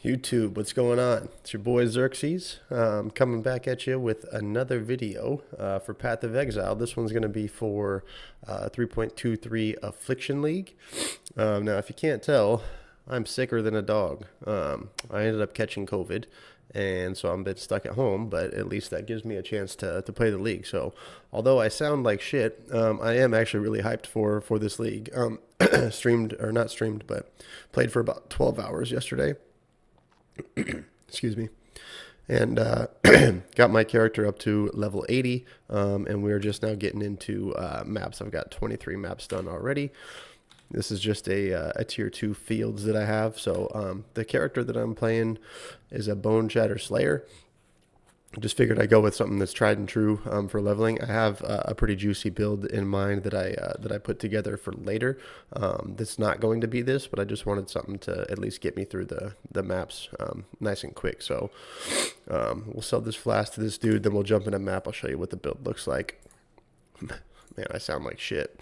YouTube, what's going on? It's your boy Xerxes, coming back at you with another video for Path of Exile. This one's going to be for 3.23 Affliction League. Now, if you can't tell, I'm sicker than a dog. I ended up catching COVID, and so I'm a bit stuck at home, but at least that gives me a chance to play the league. So, although I sound like shit, I am actually really hyped for this league. Streamed, or not streamed, but played for about 12 hours yesterday. Excuse me. And got my character up to level 80, and we're just now getting into maps. I've got 23 maps done already. This is just a tier 2 fields that I have. So the character that I'm playing is a Boneshatter Slayer. Just figured I'd go with something that's tried and true for leveling. I have a pretty juicy build in mind that I put together for later. That's not going to be this, but I just wanted something to at least get me through the maps nice and quick. So we'll sell this flask to this dude, then we'll jump in a map. I'll show you what the build looks like. Man, I sound like shit.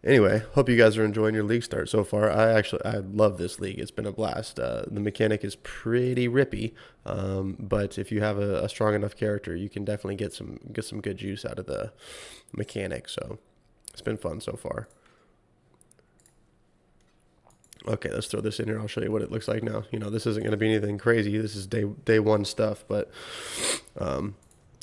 Anyway, hope you guys are enjoying your league start so far. I love this league. It's been a blast. The mechanic is pretty rippy, but if you have a strong enough character, you can definitely get some good juice out of the mechanic. So it's been fun so far. Okay, let's throw this in here. I'll show you what it looks like now. You know, this isn't going to be anything crazy. This is day one stuff, but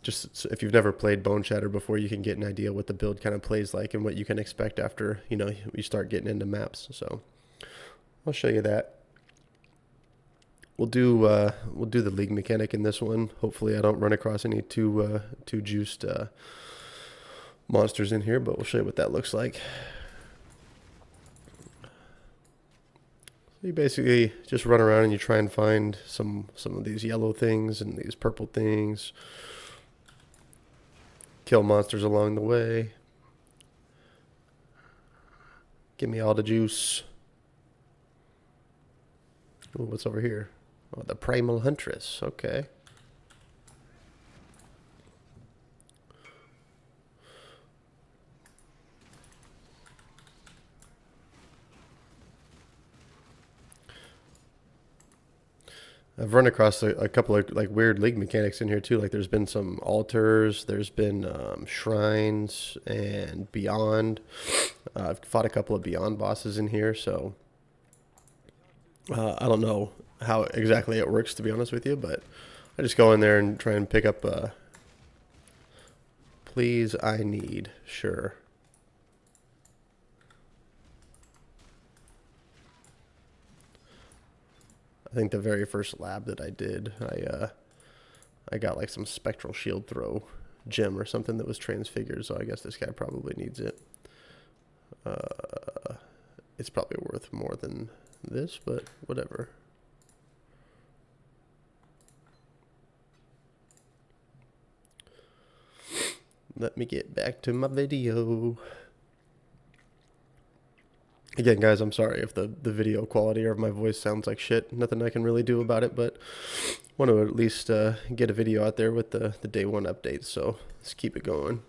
just if you've never played Boneshatter before, you can get an idea what the build kind of plays like and what you can expect after, you know, you start getting into maps. So I'll show you that. We'll do the league mechanic in this one. Hopefully I don't run across any too juiced monsters in here, but we'll show you what that looks like. So you basically just run around and you try and find some of these yellow things and these purple things. Kill monsters along the way. Give me all the juice. Ooh, what's over here? Oh, the Primal Huntress. Okay. I've run across a couple of like weird league mechanics in here too. Like there's been some altars, there's been shrines and beyond. I've fought a couple of beyond bosses in here, so I don't know how exactly it works, to be honest with you, but I just go in there and try and pick up please, I need, sure. I think the very first lab that I did, I got like some spectral shield throw gem or something that was transfigured, so I guess this guy probably needs it. It's probably worth more than this, but whatever. Let me get back to my video. Again, guys, I'm sorry if the video quality or my voice sounds like shit. Nothing I can really do about it, but want to at least get a video out there with the day one updates, so let's keep it going.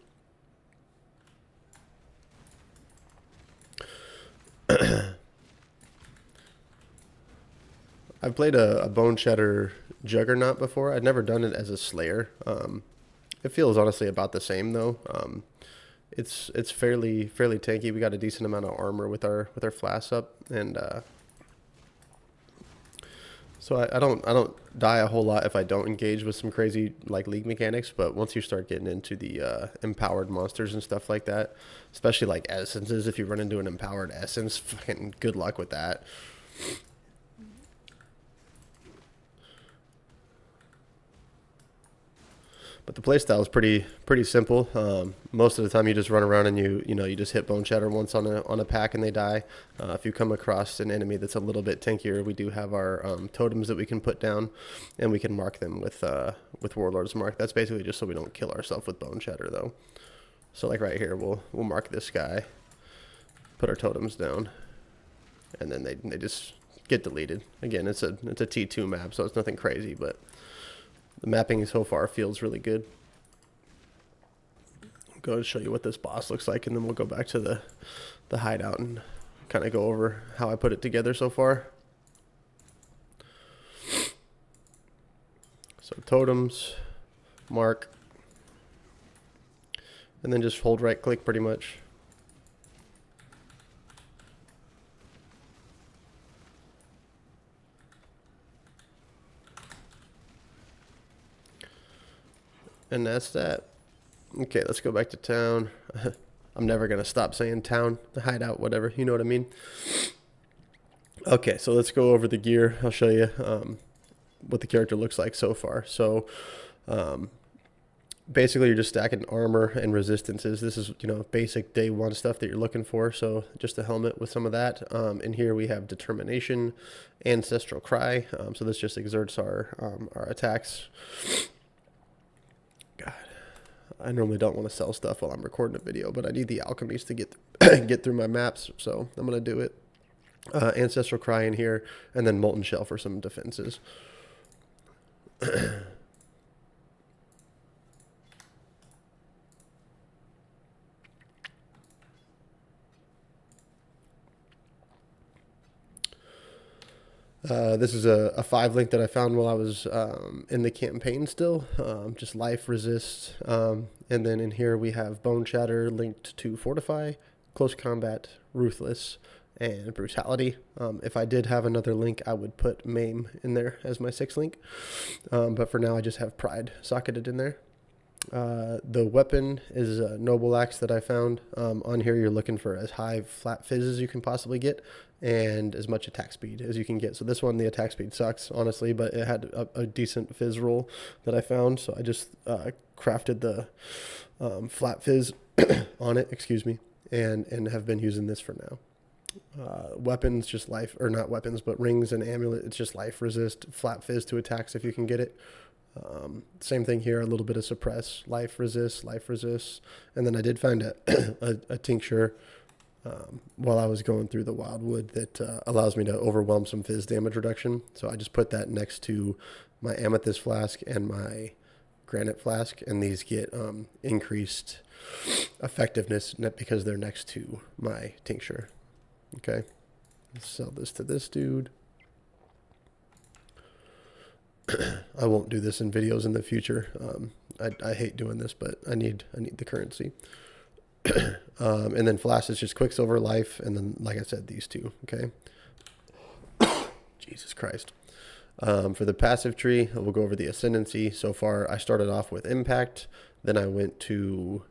I've played a Boneshatter Juggernaut before. I'd never done it as a Slayer. It feels honestly about the same though. It's fairly tanky. We got a decent amount of armor with our flasks up, and so I don't die a whole lot if I don't engage with some crazy like league mechanics. But once you start getting into the empowered monsters and stuff like that, especially like essences, if you run into an empowered essence, fucking good luck with that. But the playstyle is pretty simple. Most of the time, you just run around and you just hit Boneshatter once on a pack and they die. If you come across an enemy that's a little bit tankier, we do have our totems that we can put down, and we can mark them with Warlord's Mark. That's basically just so we don't kill ourselves with Boneshatter, though. So like right here, we'll mark this guy, put our totems down, and then they just get deleted. Again, it's a T2 map, so it's nothing crazy, but the mapping so far feels really good. I'll go and show you what this boss looks like, and then we'll go back to the hideout and kind of go over how I put it together so far. So totems, mark, and then just hold right click pretty much. And that's that. Okay, let's go back to town. I'm never going to stop saying town, the hideout, whatever. You know what I mean? Okay, so let's go over the gear. I'll show you what the character looks like so far. So basically you're just stacking armor and resistances. This is, basic day one stuff that you're looking for. So just a helmet with some of that. In here we have determination, ancestral cry. So this just exerts our attacks. God, I normally don't want to sell stuff while I'm recording a video, but I need the alchemies to get get through my maps, so I'm gonna do it. Ancestral cry in here, and then molten shell for some defenses. This is a 5 link that I found while I was in the campaign still. Just life, resist. And then in here we have Boneshatter linked to fortify, close combat, ruthless, and brutality. If I did have another link, I would put maim in there as my 6th link. But for now, I just have pride socketed in there. The weapon is a noble axe that I found. On here you're looking for as high flat fizz as you can possibly get and as much attack speed as you can get. So this one, the attack speed sucks, honestly, but it had a decent fizz roll that I found, so I just crafted the flat fizz on it, excuse me, and have been using this for now. Weapons, just life, or not weapons, but rings and amulet, it's just life resist, flat fizz to attacks if you can get it. Same thing here, a little bit of suppress, life resist, and then I did find a tincture while I was going through the wildwood that allows me to overwhelm some fizz damage reduction. So I just put that next to my amethyst flask and my granite flask, and these get increased effectiveness because they're next to my tincture. Okay, let's sell this to this dude. I won't do this in videos in the future. I hate doing this, but I need the currency. And then flask is just quicksilver, life, and then, like I said, these two. Okay. Jesus Christ. For the passive tree, we'll go over the ascendancy. So far, I started off with impact, then I went to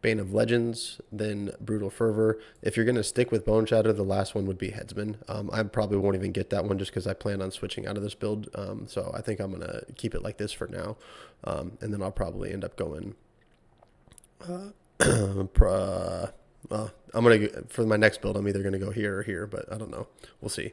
Bane of Legends, then Brutal Fervor. If you're going to stick with Boneshatter, the last one would be Headsman. I probably won't even get that one just because I plan on switching out of this build. So I think I'm going to keep it like this for now. And then I'll probably end up going... I'm going to... For my next build, I'm either going to go here or here, but I don't know. We'll see.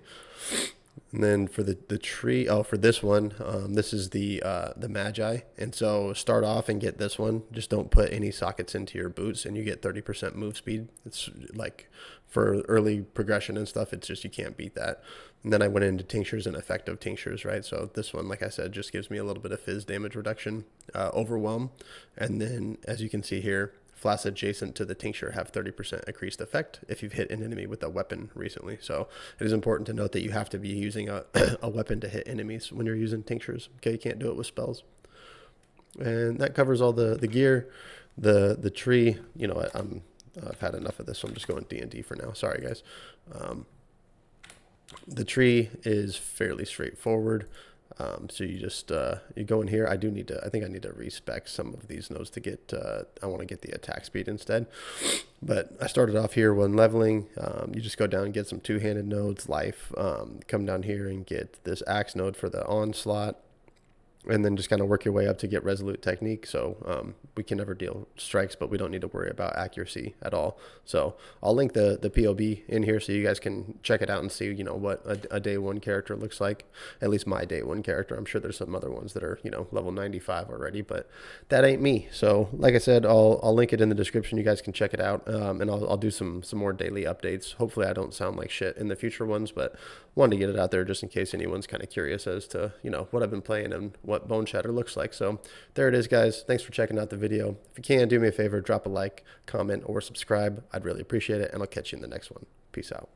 And then for the tree, for this one, this is the Magi. And so start off and get this one. Just don't put any sockets into your boots and you get 30% move speed. It's like for early progression and stuff, it's just, you can't beat that. And then I went into tinctures and effective tinctures, right? So this one, like I said, just gives me a little bit of fizz damage reduction, overwhelm. And then as you can see here, flasks adjacent to the tincture have 30% increased effect if you've hit an enemy with a weapon recently. So it is important to note that you have to be using a weapon to hit enemies when you're using tinctures. Okay, you can't do it with spells. And that covers all the gear. The tree, you know, I've had enough of this, so I'm just going D&D for now. Sorry, guys. The tree is fairly straightforward. So you just, you go in here. I think I need to respec some of these nodes to get, I want to get the attack speed instead. But I started off here when leveling. You just go down and get some two-handed nodes, life, come down here and get this axe node for the onslaught. And then just kind of work your way up to get resolute technique. So we can never deal strikes, but we don't need to worry about accuracy at all. So I'll link the POB in here so you guys can check it out and see, you know, what a day one character looks like. At least my day one character. I'm sure there's some other ones that are, you know, level 95 already, but that ain't me. So like I said, I'll link it in the description. You guys can check it out. And I'll do some more daily updates. Hopefully I don't sound like shit in the future ones, but wanted to get it out there just in case anyone's kind of curious as to, you know, what I've been playing and what what Boneshatter looks like. So there it is, guys. Thanks for checking out the video. If you can, do me a favor, drop a like, comment, or subscribe. I'd really appreciate it, and I'll catch you in the next one. Peace out.